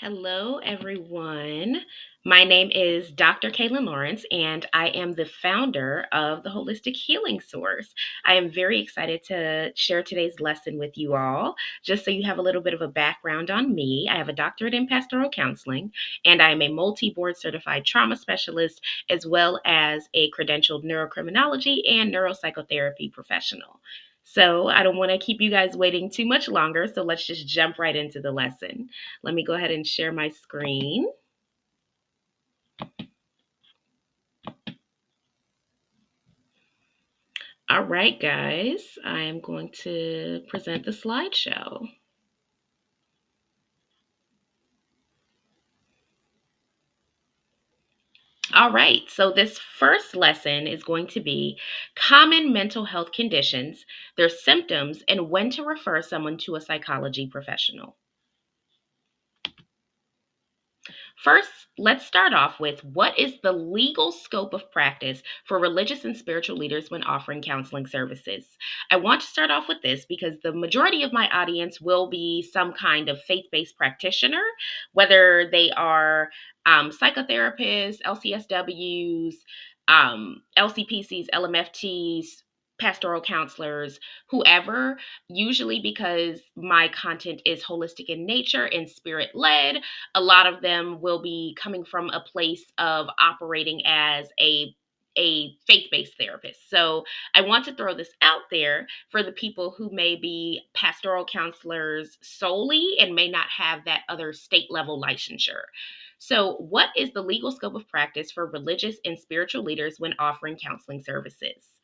Hello, everyone. My name is Dr. Calynn Lawrence, and I am the founder of the Holistic Healing Source. I am very excited to share today's lesson with you all. Just so you have a little bit of a background on me, I have a doctorate in pastoral counseling, and I am a multi board certified trauma specialist, as well as a credentialed neurocriminology and neuropsychotherapy professional. So I don't want to keep you guys waiting too much longer, so let's just jump right into the lesson. Let me go ahead and share my screen. All right, guys, I am going to present the slideshow. All right, so this first lesson is going to be common mental health conditions, their symptoms, and when to refer someone to a psychology professional. First, let's start off with what is the legal scope of practice for religious and spiritual leaders when offering counseling services? I want to start off with this because the majority of my audience will be some kind of faith based practitioner, whether they are psychotherapists, LCSWs, LCPCs, LMFTs, pastoral counselors, whoever, usually because my content is holistic in nature and spirit led. A lot of them will be coming from a place of operating as a faith-based therapist. So I want to throw this out there for the people who may be pastoral counselors solely and may not have that other state level licensure. So, what is the legal scope of practice for religious and spiritual leaders when offering counseling services?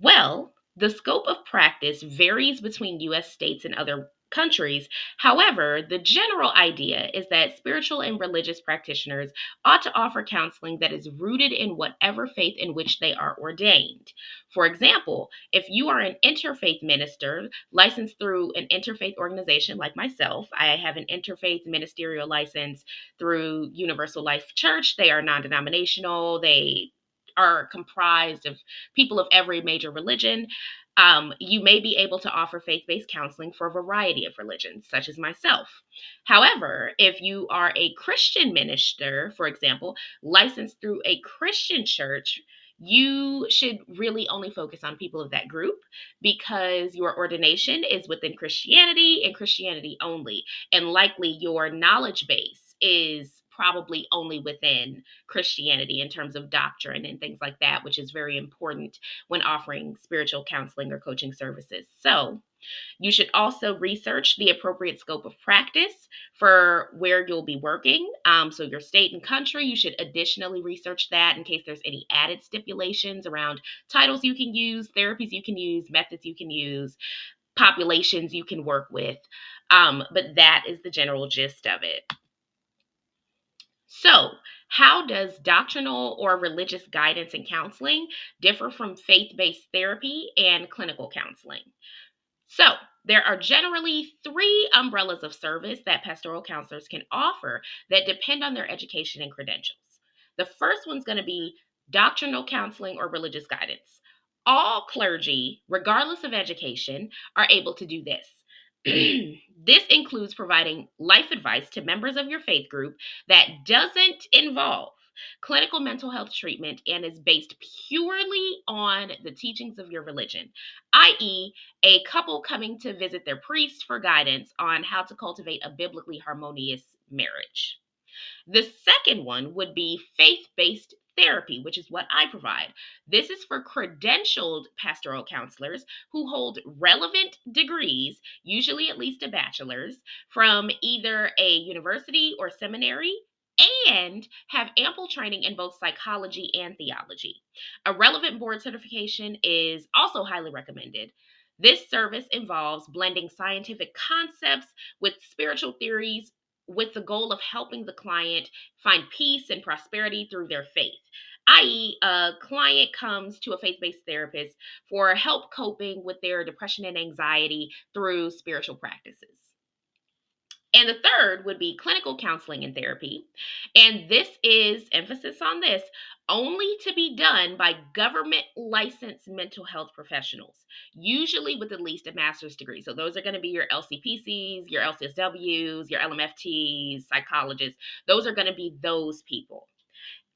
Well, the scope of practice varies between US states and other countries. However, the general idea is that spiritual and religious practitioners ought to offer counseling that is rooted in whatever faith in which they are ordained. For example, if you are an interfaith minister licensed through an interfaith organization like myself, I have an interfaith ministerial license through Universal Life Church. They are non denominational, they are comprised of people of every major religion. You may be able to offer faith based counseling for a variety of religions, such as myself. However, if you are a Christian minister, for example, licensed through a Christian church, you should really only focus on people of that group because your ordination is within Christianity and Christianity only. And likely your knowledge base is probably only within Christianity in terms of doctrine and things like that, which is very important when offering spiritual counseling or coaching services. So, you should also research the appropriate scope of practice for where you'll be working. So, your state and country, you should additionally research that in case there's any added stipulations around titles you can use, therapies you can use, methods you can use, populations you can work with. But that is the general gist of it. So, how does doctrinal or religious guidance and counseling differ from faith based therapy and clinical counseling? So, there are generally three umbrellas of service that pastoral counselors can offer that depend on their education and credentials. The first one's going to be doctrinal counseling or religious guidance. All clergy, regardless of education, are able to do this. This includes providing life advice to members of your faith group that doesn't involve clinical mental health treatment and is based purely on the teachings of your religion, i.e., a couple coming to visit their priest for guidance on how to cultivate a biblically harmonious marriage. The second one would be faith based therapy, which is what I provide. This is for credentialed pastoral counselors who hold relevant degrees, usually at least a bachelor's, from either a university or seminary. And have ample training in both psychology and theology. A relevant board certification is also highly recommended. This service involves blending scientific concepts with spiritual theories with the goal of helping the client find peace and prosperity through their faith. I.e., a client comes to a faith based therapist for help coping with their depression and anxiety through spiritual practices. And the third would be clinical counseling and therapy. And this is emphasis on this only to be done by government licensed mental health professionals, usually with at least a master's degree. So those are going to be your LCPCs, your LCSWs, your LMFTs, psychologists. Those are going to be those people.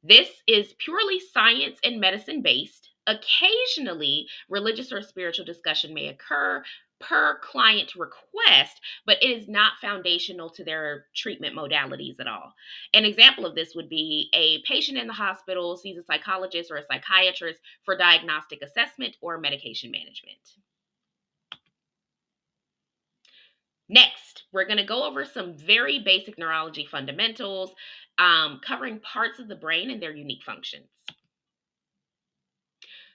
This is purely science and medicine based. Occasionally, religious or spiritual discussion may occur per client request, but it is not foundational to their treatment modalities at all. An example of this would be a patient in the hospital sees a psychologist or a psychiatrist for diagnostic assessment or medication management. Next, we're going to go over some very basic neurology fundamentals, covering parts of the brain and their unique functions.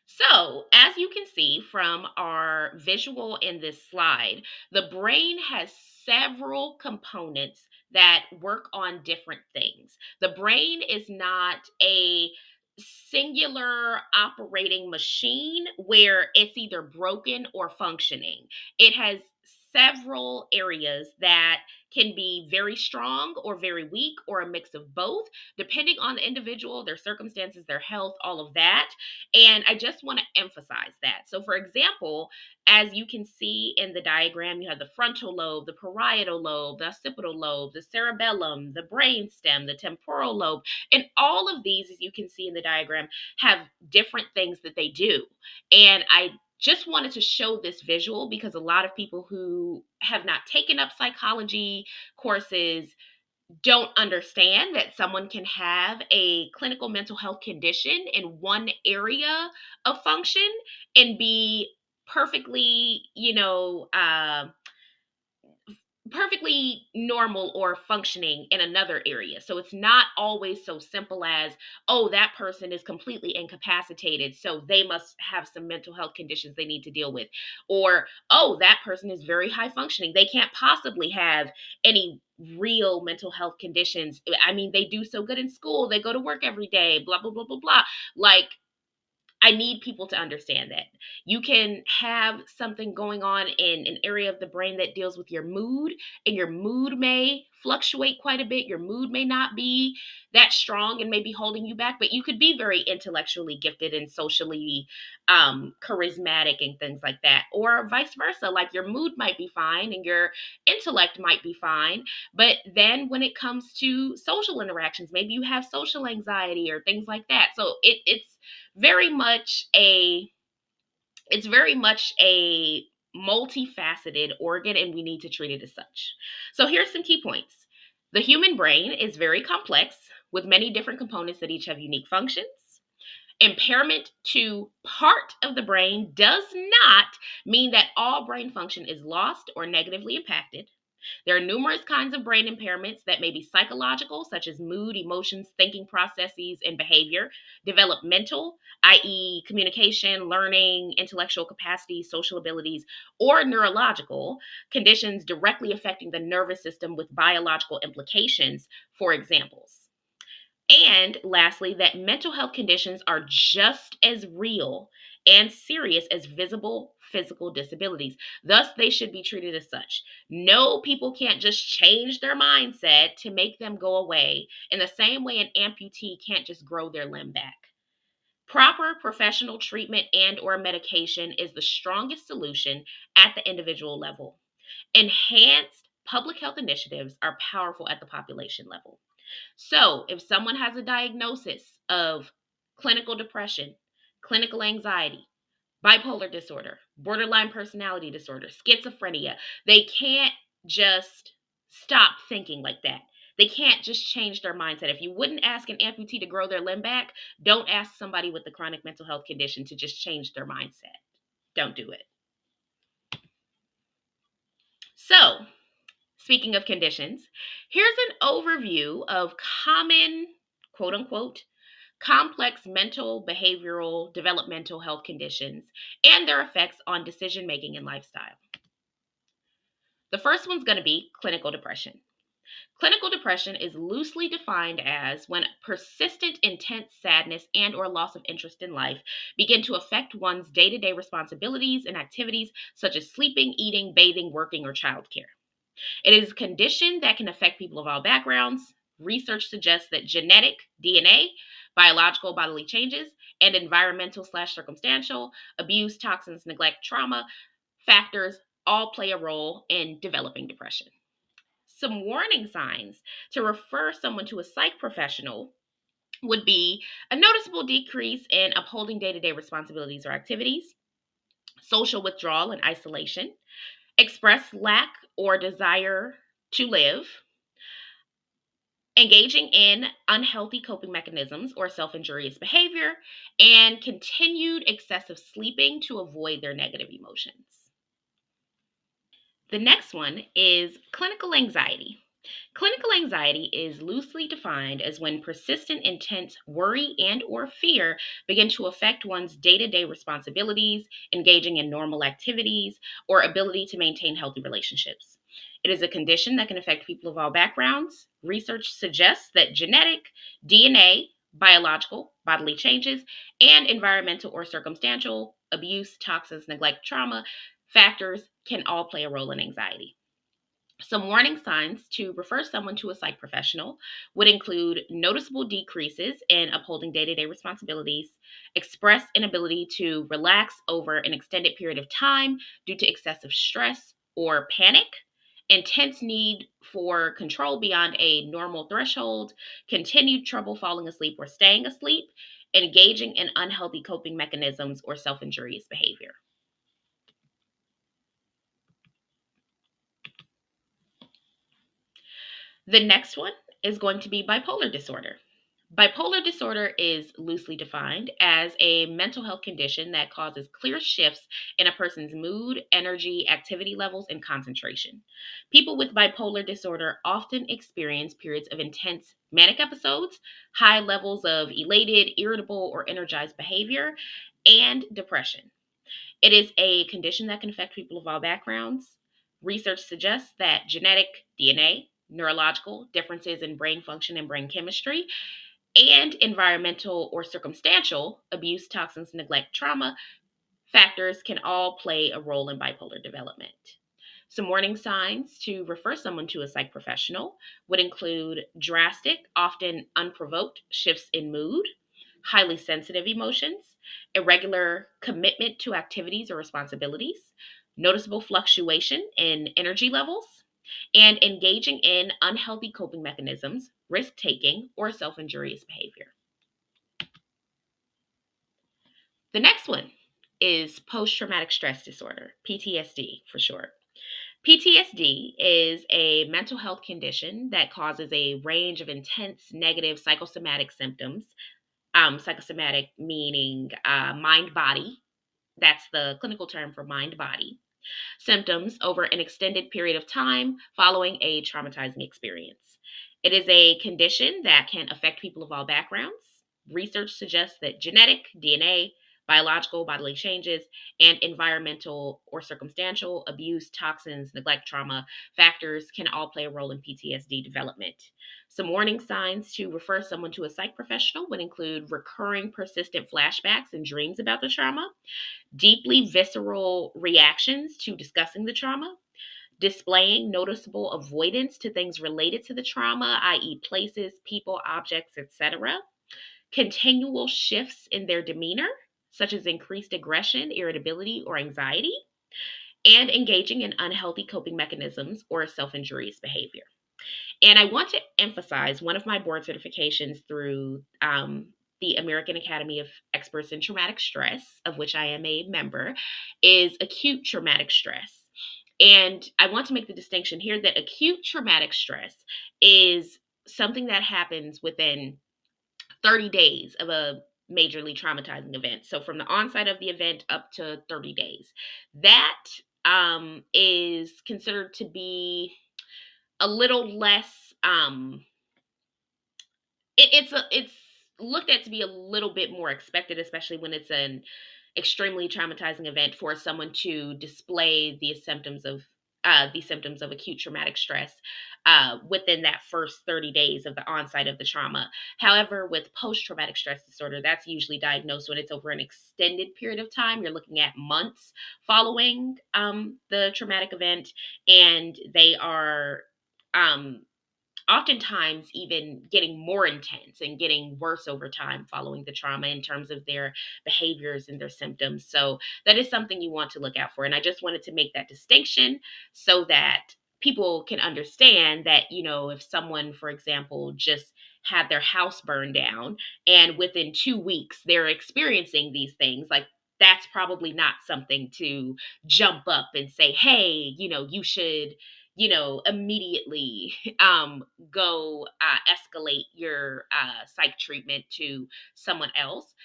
So, as you can see from our visual in this slide, the brain has several components that work on different things. The brain is not a singular operating machine where it's either broken or functioning. It has several areas that can be very strong or very weak or a mix of both, depending on the individual, their circumstances, their health, all of that. And I just want to emphasize that. So, for example, as you can see in the diagram, you have the frontal lobe, the parietal lobe, the occipital lobe, the cerebellum, the brainstem, the temporal lobe, and all of these, as you can see in the diagram, have different things that they do. And I just wanted to show this visual because a lot of people who have not taken up psychology courses don't understand that someone can have a clinical mental health condition in one area of function and be perfectly, perfectly normal or functioning in another area. So it's not always so simple as, oh, that person is completely incapacitated, so they must have some mental health conditions they need to deal with. Or, oh, that person is very high functioning. They can't possibly have any real mental health conditions. I mean, they do so good in school, they go to work every day, blah, blah, blah, blah, blah. Like, I need people to understand that. You can have something going on in an area of the brain that deals with your mood, and your mood may fluctuate quite a bit. Your mood may not be that strong and may be holding you back, but you could be very intellectually gifted and socially charismatic and things like that. Or vice versa, like your mood might be fine and your intellect might be fine, but then when it comes to social interactions, maybe you have social anxiety or things like that. So very much a it's very much a multifaceted organ, and we need to treat it as such. So here's some key points. The human brain is very complex with many different components that each have unique functions. Impairment to part of the brain does not mean that all brain function is lost or negatively impacted. There are numerous kinds of brain impairments that may be psychological, such as mood, emotions, thinking processes, and behavior, developmental, i.e., communication, learning, intellectual capacity, social abilities, or neurological, conditions directly affecting the nervous system with biological implications, for examples. And lastly, that mental health conditions are just as real and serious as visible physical disabilities. Thus, they should be treated as such. No, people can't just change their mindset to make them go away in the same way an amputee can't just grow their limb back. Proper professional treatment and or medication is the strongest solution at the individual level. Enhanced public health initiatives are powerful at the population level. So, if someone has a diagnosis of clinical depression, clinical anxiety, bipolar disorder, borderline personality disorder, schizophrenia, they can't just stop thinking like that. They can't just change their mindset. If you wouldn't ask an amputee to grow their limb back, don't ask somebody with a chronic mental health condition to just change their mindset. Don't do it. So, speaking of conditions, here's an overview of common, quote unquote, complex mental, behavioral, developmental health conditions and their effects on decision making and lifestyle. The first one's going to be clinical depression. Clinical depression is loosely defined as when persistent intense sadness and or loss of interest in life begin to affect one's day-to-day responsibilities and activities such as sleeping, eating, bathing, working, or childcare. It is a condition that can affect people of all backgrounds. Research suggests that genetic DNA biological bodily changes, and environmental slash circumstantial abuse, toxins, neglect, trauma factors all play a role in developing depression. Some warning signs to refer someone to a psych professional would be a noticeable decrease in upholding day to day responsibilities or activities, social withdrawal and isolation, express lack or desire to live, engaging in unhealthy coping mechanisms or self injurious behavior, and continued excessive sleeping to avoid their negative emotions. The next one is clinical anxiety. Clinical anxiety is loosely defined as when persistent intense worry and or fear begin to affect one's day-to-day responsibilities, engaging in normal activities, or ability to maintain healthy relationships. It is a condition that can affect people of all backgrounds. Research suggests that genetic, DNA, biological, bodily changes, and environmental or circumstantial abuse, toxins, neglect, trauma factors can all play a role in anxiety. Some warning signs to refer someone to a psych professional would include noticeable decreases in upholding day to day responsibilities, express inability to relax over an extended period of time due to excessive stress or panic, intense need for control beyond a normal threshold, continued trouble falling asleep or staying asleep, engaging in unhealthy coping mechanisms or self injurious behavior. The next one is going to be bipolar disorder. Bipolar disorder is loosely defined as a mental health condition that causes clear shifts in a person's mood, energy, activity levels, and concentration. People with bipolar disorder often experience periods of intense manic episodes, high levels of elated, irritable, or energized behavior, and depression. It is a condition that can affect people of all backgrounds. Research suggests that genetic, DNA, neurological differences in brain function and brain chemistry, and environmental or circumstantial abuse, toxins, neglect, trauma factors can all play a role in bipolar development. Some warning signs to refer someone to a psych professional would include drastic, often unprovoked shifts in mood, highly sensitive emotions, irregular commitment to activities or responsibilities, noticeable fluctuation in energy levels, and engaging in unhealthy coping mechanisms, risk taking, or self injurious behavior. The next one is post traumatic stress disorder, PTSD for short. PTSD is a mental health condition that causes a range of intense negative psychosomatic symptoms. Psychosomatic meaning mind body. That's the clinical term for mind body symptoms over an extended period of time following a traumatizing experience. It is a condition that can affect people of all backgrounds. Research suggests that genetic, DNA, biological bodily changes, and environmental or circumstantial abuse, toxins, neglect, trauma factors can all play a role in PTSD development. Some warning signs to refer someone to a psych professional would include recurring persistent flashbacks and dreams about the trauma, deeply visceral reactions to discussing the trauma, displaying noticeable avoidance to things related to the trauma, i.e., places, people, objects, etc., continual shifts in their demeanor, such as increased aggression, irritability, or anxiety, and engaging in unhealthy coping mechanisms or self injurious behavior. And I want to emphasize one of my board certifications through the American Academy of Experts in Traumatic Stress, of which I am a member, is acute traumatic stress. And I want to make the distinction here that acute traumatic stress is something that happens within 30 days of a majorly traumatizing event. So from the onset of the event up to 30 days. That is considered to be a little less it's looked at to be a little bit more expected, especially when it's an extremely traumatizing event for someone to display the symptoms of acute traumatic stress within that first 30 days of the onset of the trauma. However, with post-traumatic stress disorder, that's usually diagnosed when it's over an extended period of time. You're looking at months following the traumatic event, and they are um, oftentimes even getting more intense and getting worse over time following the trauma in terms of their behaviors and their symptoms. So that is something you want to look out for. And I just wanted to make that distinction so that people can understand that, if someone, for example, just had their house burned down and within 2 weeks they're experiencing these things, like that's probably not something to jump up and say, hey, you should, immediately go escalate your psych treatment to someone else.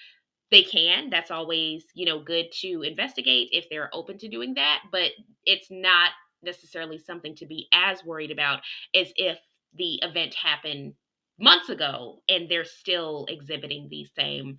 They can. That's always, good to investigate if they're open to doing that, but it's not necessarily something to be as worried about as if the event happened months ago and they're still exhibiting these same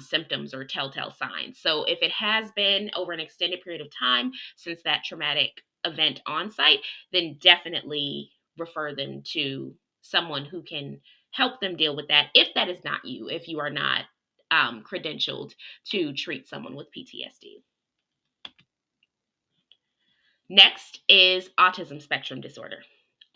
symptoms or telltale signs. So if it has been over an extended period of time since that traumatic event on site, then definitely refer them to someone who can help them deal with that if that is not you, if you are not credentialed to treat someone with PTSD. Next is autism spectrum disorder.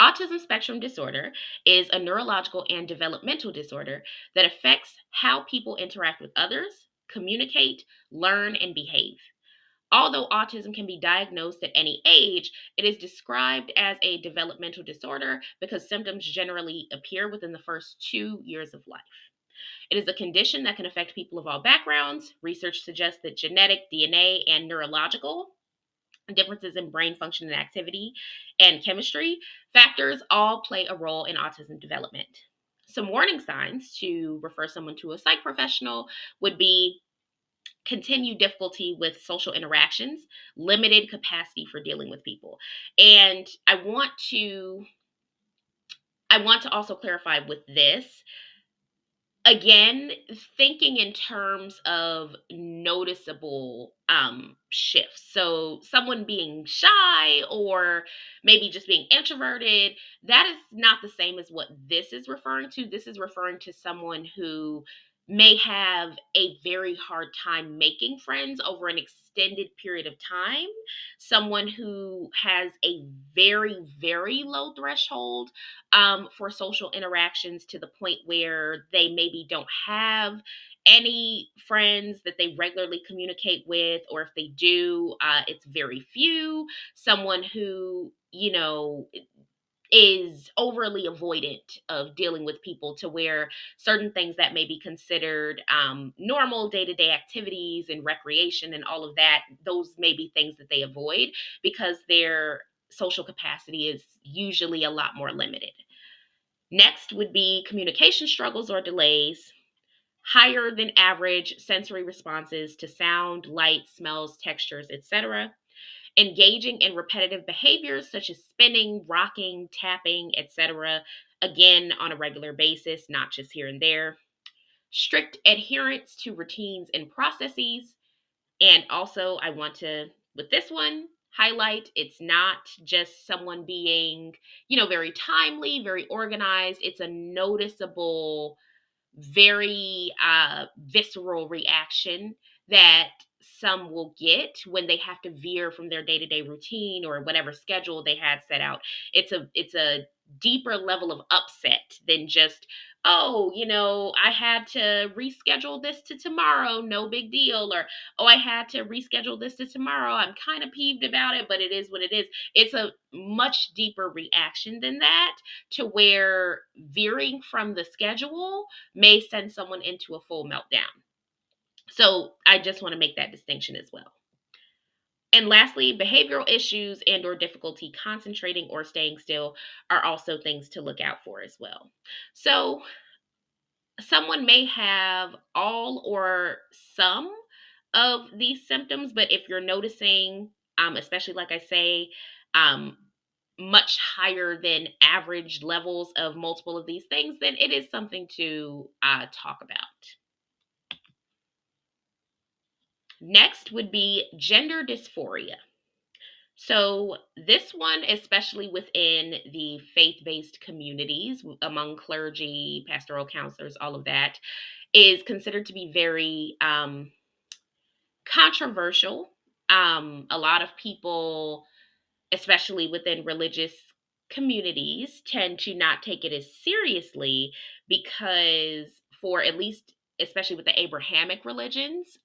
Autism spectrum disorder is a neurological and developmental disorder that affects how people interact with others, communicate, learn, and behave. Although autism can be diagnosed at any age, it is described as a developmental disorder because symptoms generally appear within the first 2 years of life. It is a condition that can affect people of all backgrounds. Research suggests that genetic, DNA, and neurological differences in brain function and activity and chemistry factors all play a role in autism development. Some warning signs to refer someone to a psych professional would be continued difficulty with social interactions, limited capacity for dealing with people. And I want to also clarify with this, again, thinking in terms of noticeable shifts. So someone being shy or maybe just being introverted, that is not the same as what this is referring to. This is referring to someone who may have a very hard time making friends over an extended period of time, someone who has a very, very low threshold for social interactions to the point where they maybe don't have any friends that they regularly communicate with, or if they do, it's very few. Someone who, is overly avoidant of dealing with people to where certain things that may be considered normal day-to-day activities and recreation and all of that, those may be things that they avoid because their social capacity is usually a lot more limited. Next would be communication struggles or delays, higher than average sensory responses to sound, light, smells, textures, etc. Engaging in repetitive behaviors such as spinning, rocking, tapping, etc. Again, on a regular basis, not just here and there. Strict adherence to routines and processes. And also, I want to, with this one, highlight it's not just someone being, very timely, very organized. It's a noticeable, very visceral reaction that some will get when they have to veer from their day-to-day routine or whatever schedule they had set out. It's a deeper level of upset than just, oh, I had to reschedule this to tomorrow, no big deal, or oh, I had to reschedule this to tomorrow, I'm kind of peeved about it, but it is what it is. It's a much deeper reaction than that, to where veering from the schedule may send someone into a full meltdown. So I just want to make that distinction as well. And lastly, behavioral issues and or difficulty concentrating or staying still are also things to look out for as well. So someone may have all or some of these symptoms, but if you're noticing, especially like I say, um, much higher than average levels of multiple of these things, then it is something to talk about. Next would be gender dysphoria. So, this one, especially within the faith based communities, among clergy, pastoral counselors, all of that, is considered to be very controversial. A lot of people, especially within religious communities tend to not take it as seriously because, for at least, especially with the Abrahamic religions,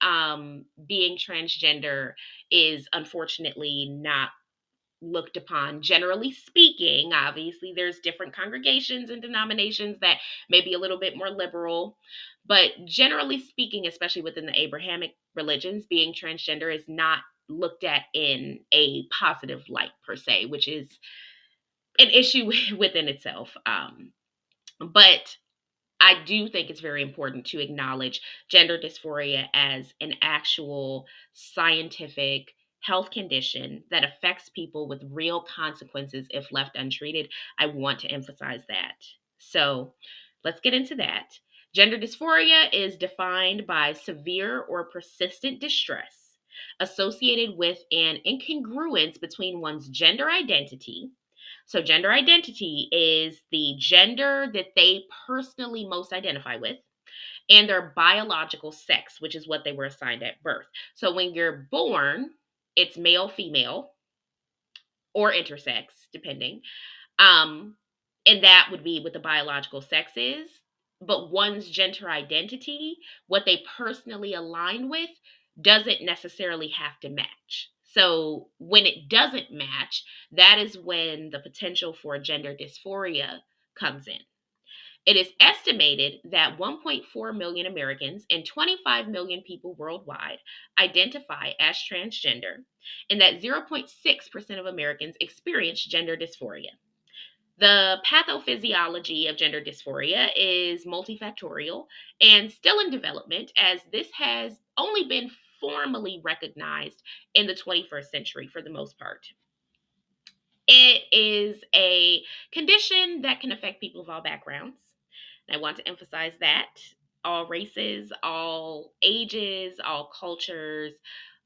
being transgender is unfortunately not looked upon, generally speaking. Obviously there's different congregations and denominations that may be a little bit more liberal, but generally speaking, especially within the Abrahamic religions, being transgender is not looked at in a positive light per se, which is an issue within itself. But I do think it's very important to acknowledge gender dysphoria as an actual scientific health condition that affects people with real consequences if left untreated. I want to emphasize that. So let's get into that. Gender dysphoria is defined by severe or persistent distress associated with an incongruence between one's gender identity. So, gender identity is the gender that they personally most identify with, and their biological sex, which is what they were assigned at birth. So, when you're born, it's male, female, or intersex, depending. Um, and that would be what the biological sex is. But one's gender identity, what they personally align with, doesn't necessarily have to match. So when it doesn't match, that is when the potential for gender dysphoria comes in. It is estimated that 1.4 million Americans and 25 million people worldwide identify as transgender, and that 0.6% of Americans experience gender dysphoria. The pathophysiology of gender dysphoria is multifactorial and still in development, as this has only been formally recognized in the 21st century for the most part. It is a condition that can affect people of all backgrounds. And I want to emphasize that all races, all ages, all cultures,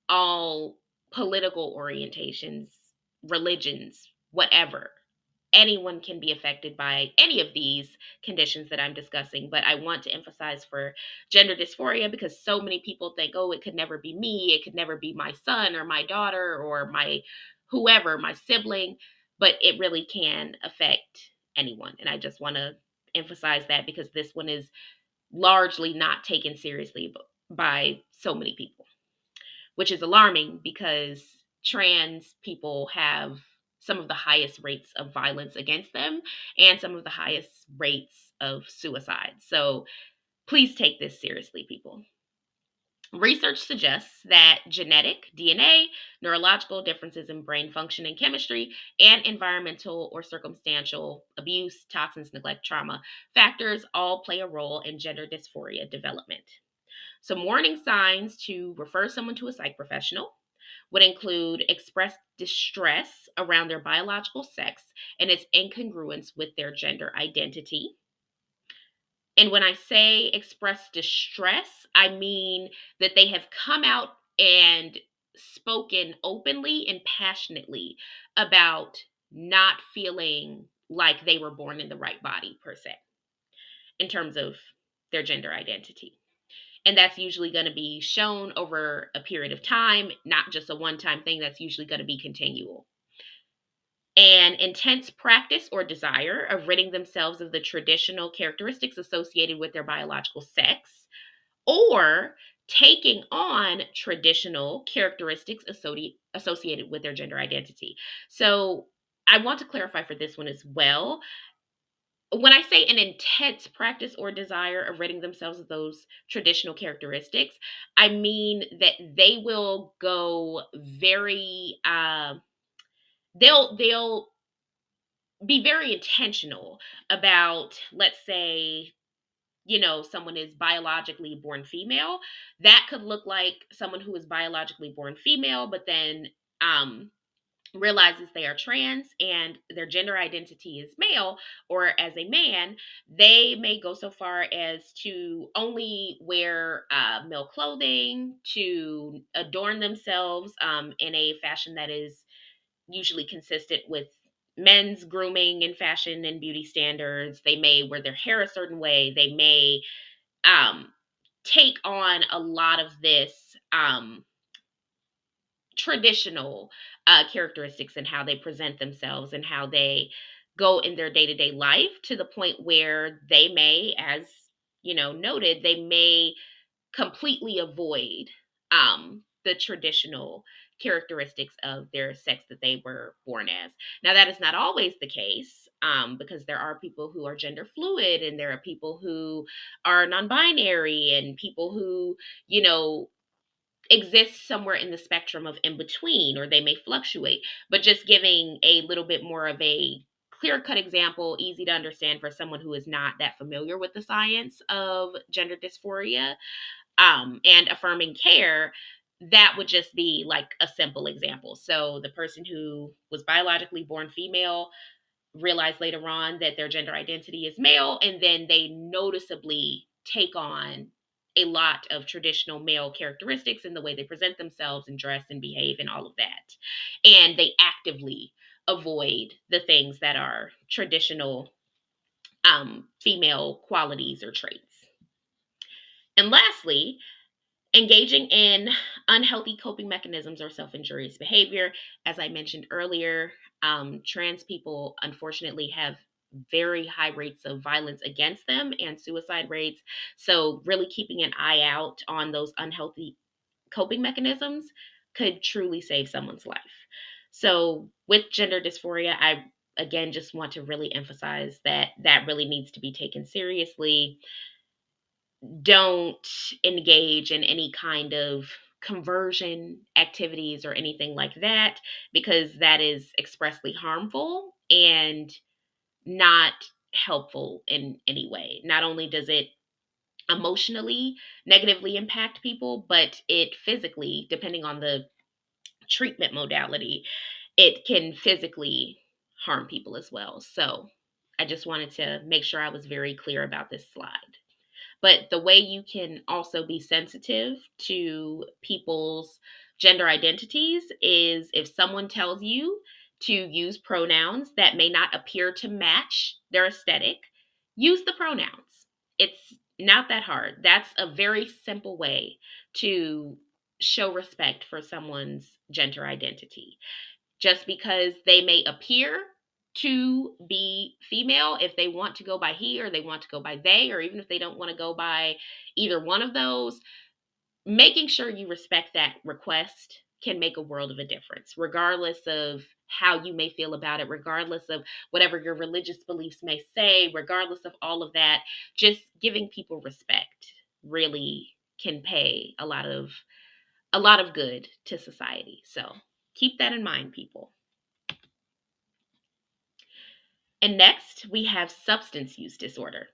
all political orientations, religions, whatever. Anyone can be affected by any of these conditions that I'm discussing, but I want to emphasize for gender dysphoria because so many people think, oh, it could never be me, it could never be my son or my daughter or my whoever, my sibling, but it really can affect anyone. And I just want to emphasize that because this one is largely not taken seriously by so many people, which is alarming because trans people have some of the highest rates of violence against them and some of the highest rates of suicide. So please take this seriously, people. Research suggests that genetic, DNA, neurological differences in brain function and chemistry, and environmental or circumstantial abuse, toxins, neglect, trauma factors all play a role in gender dysphoria development. Some warning signs to refer someone to a psych professional would include expressed distress around their biological sex and its incongruence with their gender identity. And when I say express distress, I mean that they have come out and spoken openly and passionately about not feeling like they were born in the right body, per se, in terms of their gender identity. And that's usually going to be shown over a period of time, not just a one time thing. That's usually going to be continual. An intense practice or desire of ridding themselves of the traditional characteristics associated with their biological sex, or taking on traditional characteristics associated with their gender identity. So I want to clarify for this one as well. When I say an intense practice or desire of ridding themselves of those traditional characteristics, I mean that they will go very they'll be very intentional about, let's say, someone is biologically born female. That could look like someone who is biologically born female but then realizes they are trans and their gender identity is male or as a man. They may go so far as to only wear male clothing, to adorn themselves in a fashion that is usually consistent with men's grooming and fashion and beauty standards. They may wear their hair a certain way. They may um, take on a lot of this traditional characteristics and how they present themselves and how they go in their day-to-day life to the point where they may, as noted, they may completely avoid the traditional characteristics of their sex that they were born as. Now, that is not always the case, because there are people who are gender fluid, and there are people who are non-binary, and people who, you know, exist somewhere in the spectrum of in between, or they may fluctuate. But just giving a little bit more of a clear cut example, easy to understand for someone who is not that familiar with the science of gender dysphoria, and affirming care, that would just be like a simple example. So the person who was biologically born female realize later on that their gender identity is male, and then they noticeably take on a lot of traditional male characteristics in the way they present themselves and dress and behave and all of that. And they actively avoid the things that are traditional female qualities or traits. And lastly, engaging in unhealthy coping mechanisms or self injurious behavior. As I mentioned earlier, trans people unfortunately have very high rates of violence against them and suicide rates. So, really keeping an eye out on those unhealthy coping mechanisms could truly save someone's life. So, with gender dysphoria, I again just want to really emphasize that that really needs to be taken seriously. Don't engage in any kind of conversion activities or anything like that, because that is expressly harmful and not helpful in any way. Not only does it emotionally negatively impact people, but it physically, depending on the treatment modality, it can physically harm people as well. So I just wanted to make sure I was very clear about this slide. But the way you can also be sensitive to people's gender identities is if someone tells you to use pronouns that may not appear to match their aesthetic, use the pronouns. It's not that hard. That's a very simple way to show respect for someone's gender identity. Just because they may appear to be female, if they want to go by he or they want to go by they, or even if they don't want to go by either one of those, making sure you respect that request can make a world of a difference, regardless of how you may feel about it, regardless of whatever your religious beliefs may say, regardless of all of that. Just giving people respect really can pay a lot of good to society. So keep that in mind, people. And next, we have substance use disorder.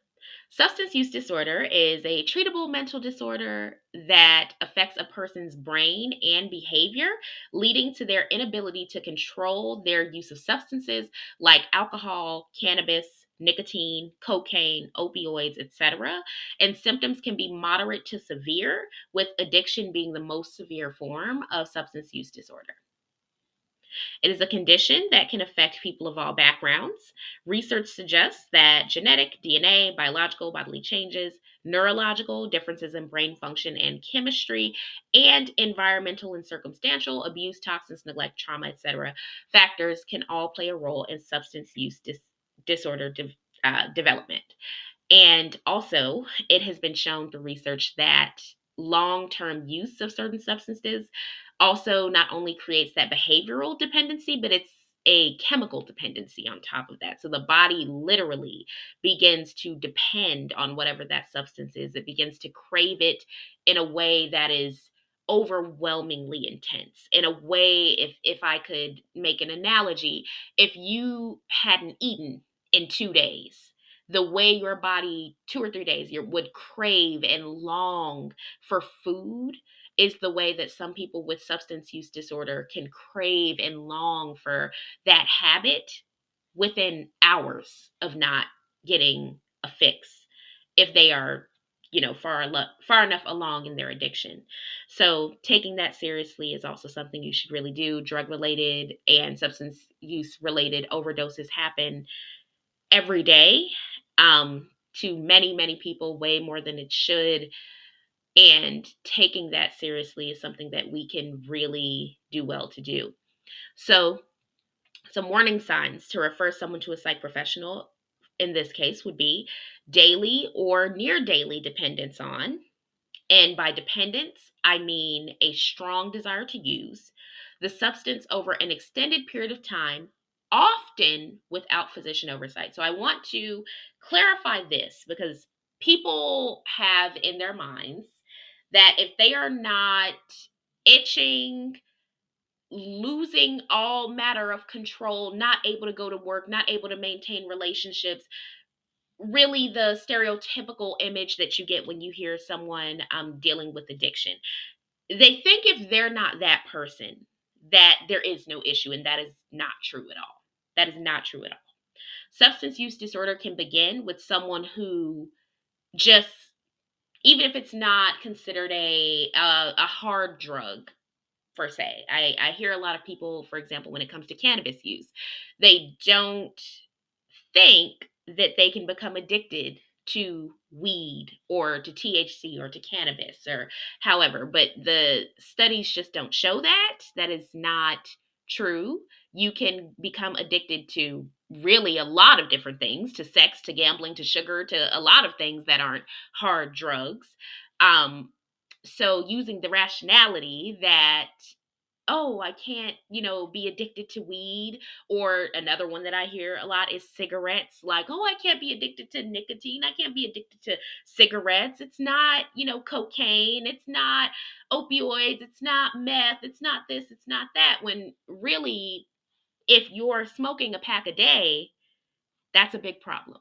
Substance use disorder is a treatable mental disorder that affects a person's brain and behavior, leading to their inability to control their use of substances like alcohol, cannabis, nicotine, cocaine, opioids, etc. And symptoms can be moderate to severe, with addiction being the most severe form of substance use disorder. It is a condition that can affect people of all backgrounds. Research suggests that genetic, DNA, biological bodily changes, neurological differences in brain function and chemistry, and environmental and circumstantial abuse, toxins, neglect, trauma, etc. factors can all play a role in substance use disorder development. And also, it has been shown through research that long term use of certain substances also not only creates that behavioral dependency, but it's a chemical dependency on top of that. So the body literally begins to depend on whatever that substance is. It begins to crave it in a way that is overwhelmingly intense. In a way, if I could make an analogy, if you hadn't eaten in 2 days, the way your body 2 or 3 days would crave and long for food is the way that some people with substance use disorder can crave and long for that habit within hours of not getting a fix, if they are far enough along in their addiction. So taking that seriously is also something you should really do. Drug related and substance use related overdoses happen every day, to many, many people, way more than it should. And taking that seriously is something that we can really do well to do. So, Some warning signs to refer someone to a psych professional in this case would be daily or near daily dependence on, and by dependence, I mean a strong desire to use the substance over an extended period of time, often without physician oversight. So I want to clarify this because people have in their minds that if they are not itching, losing all matter of control, not able to go to work, not able to maintain relationships, really the stereotypical image that you get when you hear someone dealing with addiction. They think if they're not that person, that there is no issue, and that is not true at all. That is not true at all. Substance use disorder can begin with someone who just, even if it's not considered a hard drug per se. I hear a lot of people, for example, when it comes to cannabis use, they don't think that they can become addicted to weed or to THC or to cannabis or however, but the studies just don't show that. That is not true. You can become addicted to really a lot of different things, to sex, to gambling, to sugar, to a lot of things that aren't hard drugs. Um, so using the rationality that, oh, I can't, be addicted to weed. Or another one that I hear a lot is cigarettes. Like, oh, I can't be addicted to nicotine. I can't be addicted to cigarettes. It's not, cocaine. It's not opioids. It's not meth. It's not this. It's not that. When really, if you're smoking a pack a day, that's a big problem.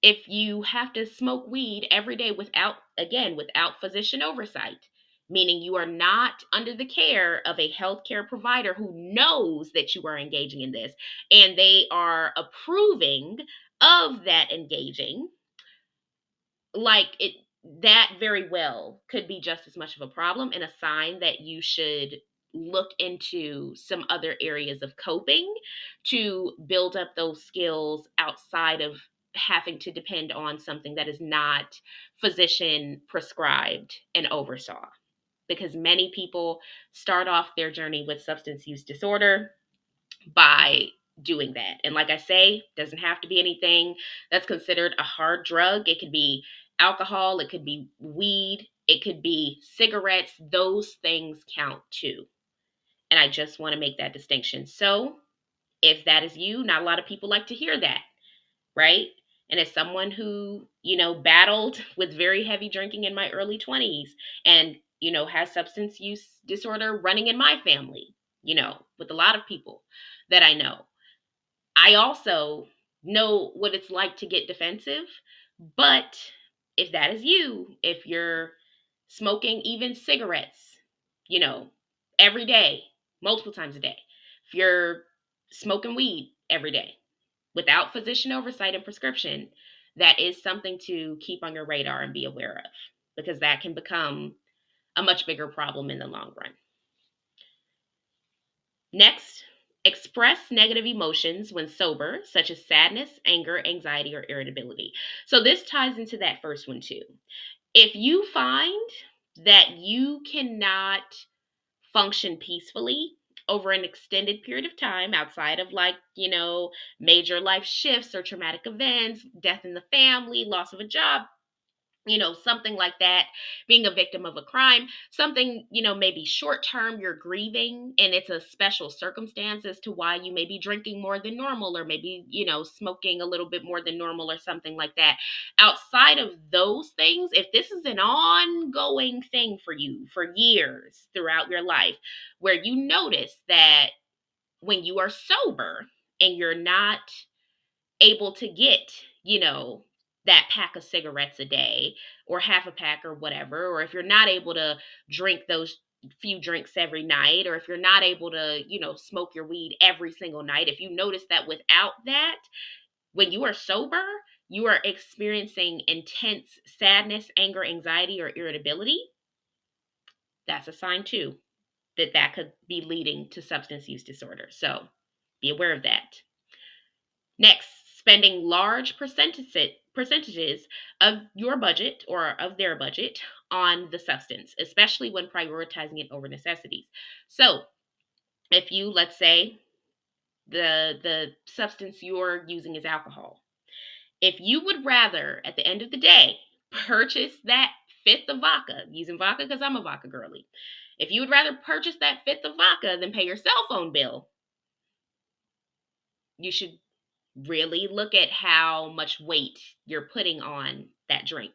If you have to smoke weed every day without, again, without physician oversight, meaning you are not under the care of a healthcare provider who knows that you are engaging in this and they are approving of that engaging, like it, that very well could be just as much of a problem and a sign that you should look into some other areas of coping to build up those skills outside of having to depend on something that is not physician prescribed and oversaw, because many people start off their journey with substance use disorder by doing that. And like I say, doesn't have to be anything that's considered a hard drug. It could be alcohol, it could be weed, it could be cigarettes. Those things count too. And I just want to make that distinction. So, if that is you, not a lot of people like to hear that, right? And as someone who, battled with very heavy drinking in my early 20s and, has substance use disorder running in my family, with a lot of people that I know, I also know what it's like to get defensive. But if that is you, if you're smoking even cigarettes, you know, every day, multiple times a day, if you're smoking weed every day without physician oversight and prescription, that is something to keep on your radar and be aware of, because that can become a much bigger problem in the long run. Next, express negative emotions when sober, such as sadness, anger, anxiety, or irritability. So this ties into that first one too. If you find that you cannot function peacefully over an extended period of time outside of, like, major life shifts or traumatic events, death in the family, loss of a job, something like that, being a victim of a crime, something, maybe short term, you're grieving and it's a special circumstance as to why you may be drinking more than normal, or maybe, smoking a little bit more than normal or something like that. Outside of those things, if this is an ongoing thing for you for years throughout your life, where you notice that when you are sober and you're not able to get, that pack of cigarettes a day or half a pack or whatever, or if you're not able to drink those few drinks every night, or if you're not able to, smoke your weed every single night, if you notice that without that, when you are sober, you are experiencing intense sadness, anger, anxiety, or irritability, that's a sign too that that could be leading to substance use disorder. So be aware of that. Next, spending large percentages of your budget or of their budget on the substance, especially when prioritizing it over necessities. So, if you, let's say, The substance you're using is alcohol. If you would rather, at the end of the day, purchase that fifth of vodka, using vodka because I'm a vodka girly. If you would rather purchase that fifth of vodka than pay your cell phone bill, you should really look at how much weight you're putting on that drink.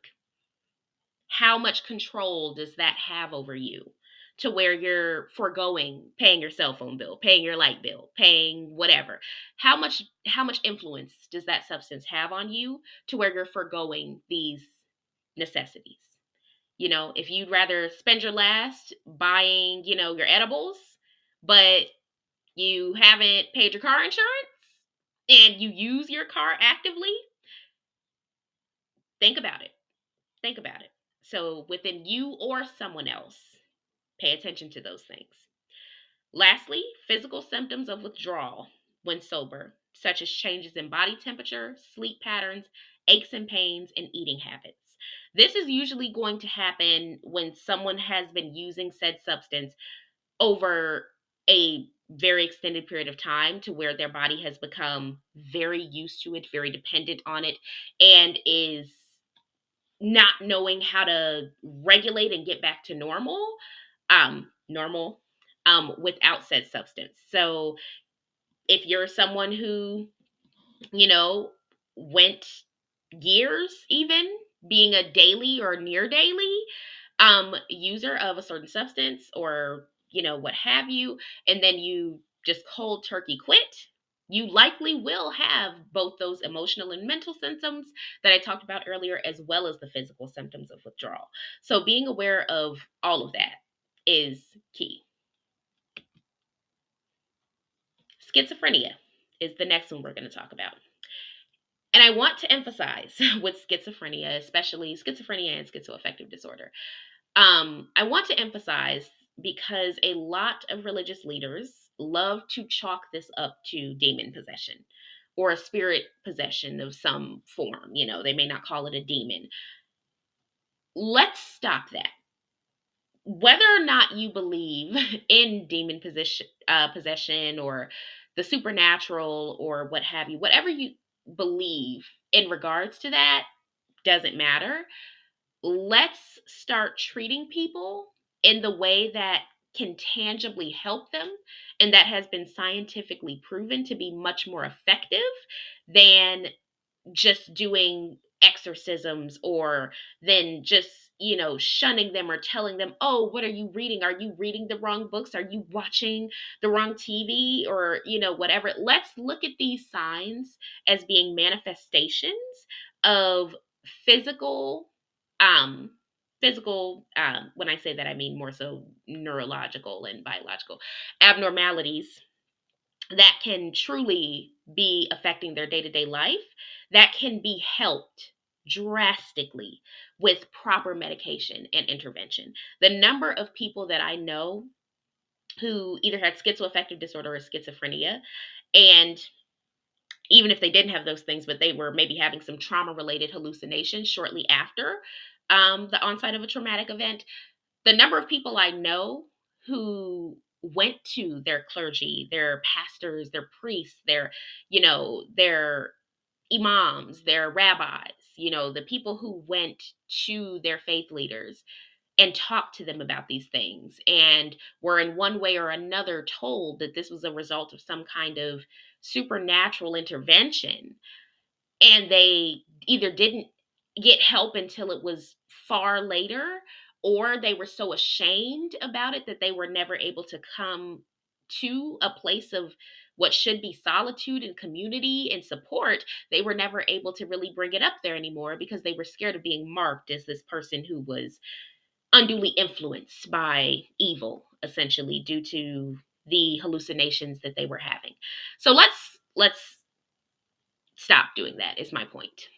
How much control does that have over you to where you're foregoing paying your cell phone bill, paying your light bill, paying whatever? How much influence does that substance have on you to where you're foregoing these necessities? If you'd rather spend your last buying, your edibles, but you haven't paid your car insurance and you use your car actively, think about it. Think about it. So, within you or someone else, pay attention to those things. Lastly, physical symptoms of withdrawal when sober, such as changes in body temperature, sleep patterns, aches and pains, and eating habits. This is usually going to happen when someone has been using said substance over a very extended period of time to where their body has become very used to it, very dependent on it, and is not knowing how to regulate and get back to normal without said substance. So if you're someone who, you know, went years even being a daily or near daily user of a certain substance or, what have you, and then you just cold turkey quit, you likely will have both those emotional and mental symptoms that I talked about earlier, as well as the physical symptoms of withdrawal. So being aware of all of that is key. Schizophrenia is the next one we're going to talk about. And I want to emphasize with schizophrenia, especially schizophrenia and schizoaffective disorder, I want to emphasize because a lot of religious leaders love to chalk this up to demon possession or a spirit possession of some form. They may not call it a demon. Let's stop that. Whether or not you believe in demon possession or the supernatural or what have you, whatever you believe in regards to that doesn't matter. Let's start treating people in the way that can tangibly help them and that has been scientifically proven to be much more effective than just doing exorcisms or then just shunning them or telling them, oh, what are you reading? Are you reading the wrong books? Are you watching the wrong TV? Or whatever. Let's look at these signs as being manifestations of physical um when I say that, I mean more so neurological and biological abnormalities that can truly be affecting their day-to-day life, that can be helped drastically with proper medication and intervention. The number of people that I know who either had schizoaffective disorder or schizophrenia, and even if they didn't have those things, but they were maybe having some trauma related hallucinations shortly after the onset of a traumatic event, the number of people I know who went to their clergy, their pastors, their priests, their imams, their rabbis, the people who went to their faith leaders and talked to them about these things and were in one way or another told that this was a result of some kind of supernatural intervention, and they either didn't get help until it was far later, or they were so ashamed about it that they were never able to come to a place of what should be solitude and community and support. They were never able to really bring it up there anymore because they were scared of being marked as this person who was unduly influenced by evil, essentially due to the hallucinations that they were having. So let's stop doing that, is my point.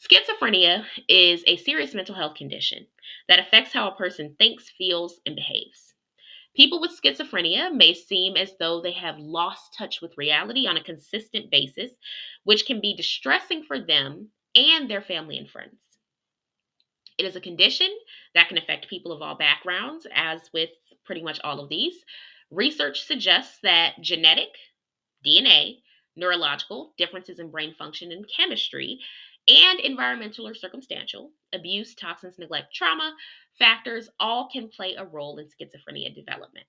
Schizophrenia is a serious mental health condition that affects how a person thinks, feels, and behaves. People with schizophrenia may seem as though they have lost touch with reality on a consistent basis, which can be distressing for them and their family and friends. It is a condition that can affect people of all backgrounds, as with pretty much all of these. Research suggests that genetic, DNA, neurological, differences in brain function and chemistry, and environmental or circumstantial, abuse, toxins, neglect, trauma, factors all can play a role in schizophrenia development.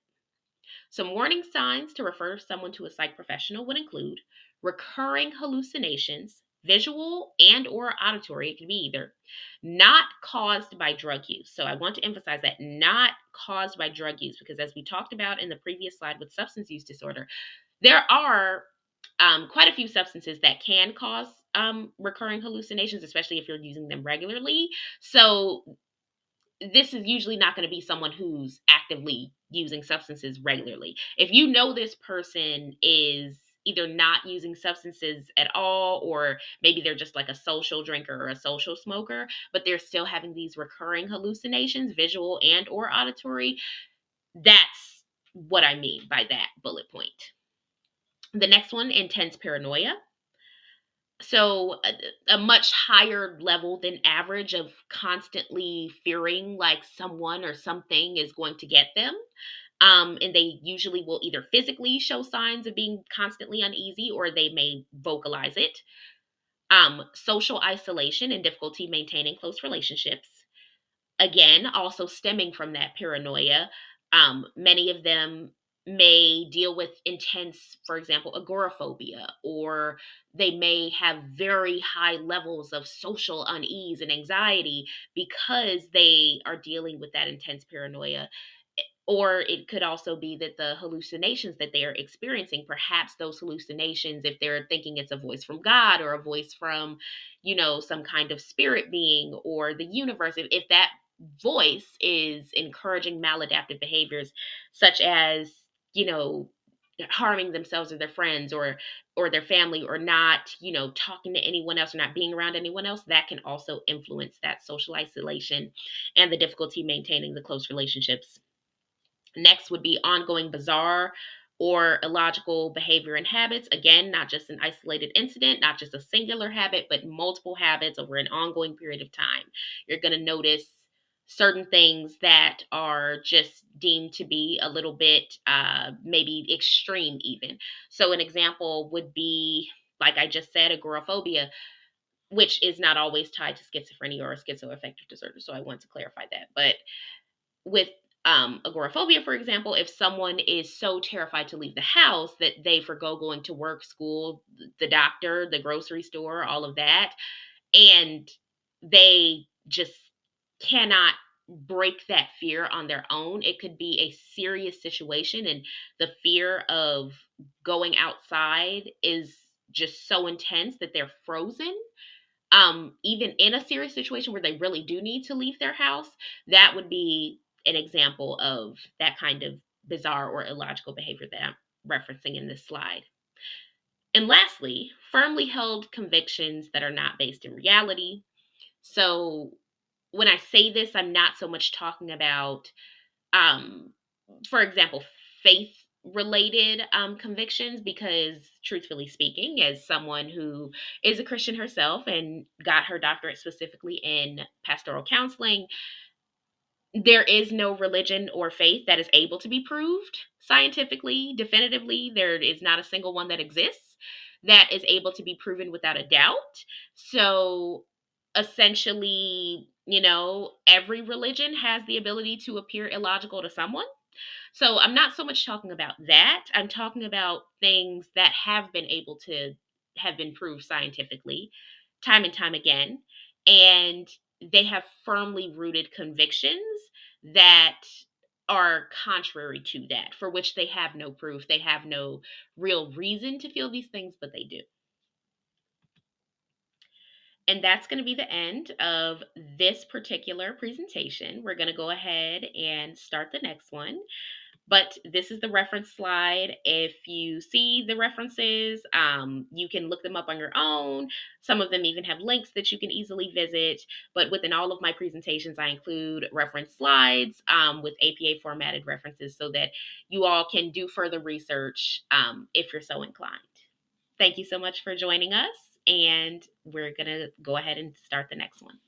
Some warning signs to refer someone to a psych professional would include recurring hallucinations, visual and or auditory, it can be either, not caused by drug use. So I want to emphasize that not caused by drug use, because as we talked about in the previous slide with substance use disorder, there are quite a few substances that can cause recurring hallucinations, especially if you're using them regularly. So this is usually not going to be someone who's actively using substances regularly. If you know this person is either not using substances at all, or maybe they're just like a social drinker or a social smoker, but they're still having these recurring hallucinations, visual and or auditory, that's what I mean by that bullet point. The next one, intense paranoia. So a much higher level than average of constantly fearing like someone or something is going to get them. And they usually will either physically show signs of being constantly uneasy, or they may vocalize it. Social isolation and difficulty maintaining close relationships, again, also stemming from that paranoia. Many of them may deal with intense, for example, agoraphobia, or they may have very high levels of social unease and anxiety because they are dealing with that intense paranoia. Or it could also be that the hallucinations that they are experiencing, perhaps those hallucinations, if they're thinking it's a voice from God or a voice from, some kind of spirit being or the universe, if that voice is encouraging maladaptive behaviors such as, you know, harming themselves or their friends or their family, or not, talking to anyone else or not being around anyone else, that can also influence that social isolation and the difficulty maintaining the close relationships. Next would be ongoing bizarre or illogical behavior and habits. Again, not just an isolated incident, not just a singular habit, but multiple habits over an ongoing period of time. You're going to notice certain things that are just deemed to be a little bit, maybe extreme, even. So, an example would be, like I just said, agoraphobia, which is not always tied to schizophrenia or a schizoaffective disorder. So, I want to clarify that. But with agoraphobia, for example, if someone is so terrified to leave the house that they forgo going to work, school, the doctor, the grocery store, all of that, and they just cannot break that fear on their own, it could be a serious situation. And the fear of going outside is just so intense that they're frozen, even in a serious situation where they really do need to leave their house. That would be an example of that kind of bizarre or illogical behavior that I'm referencing in this slide. And lastly, firmly held convictions that are not based in reality. So when I say this, I'm not so much talking about, um, for example, faith related convictions, because truthfully speaking, as someone who is a Christian herself and got her doctorate specifically in pastoral counseling, there is no religion or faith that is able to be proved scientifically definitively. There is not a single one that exists that is able to be proven without a doubt. So essentially, every religion has the ability to appear illogical to someone. So I'm not so much talking about that. I'm talking about things that have been able to have been proved scientifically time and time again. And they have firmly rooted convictions that are contrary to that, for which they have no proof. They have no real reason to feel these things, but they do. And that's going to be the end of this particular presentation. We're going to go ahead and start the next one. But this is the reference slide. If you see the references, you can look them up on your own. Some of them even have links that you can easily visit. But within all of my presentations, I include reference slides with APA formatted references so that you all can do further research if you're so inclined. Thank you so much for joining us, and we're going to go ahead and start the next one.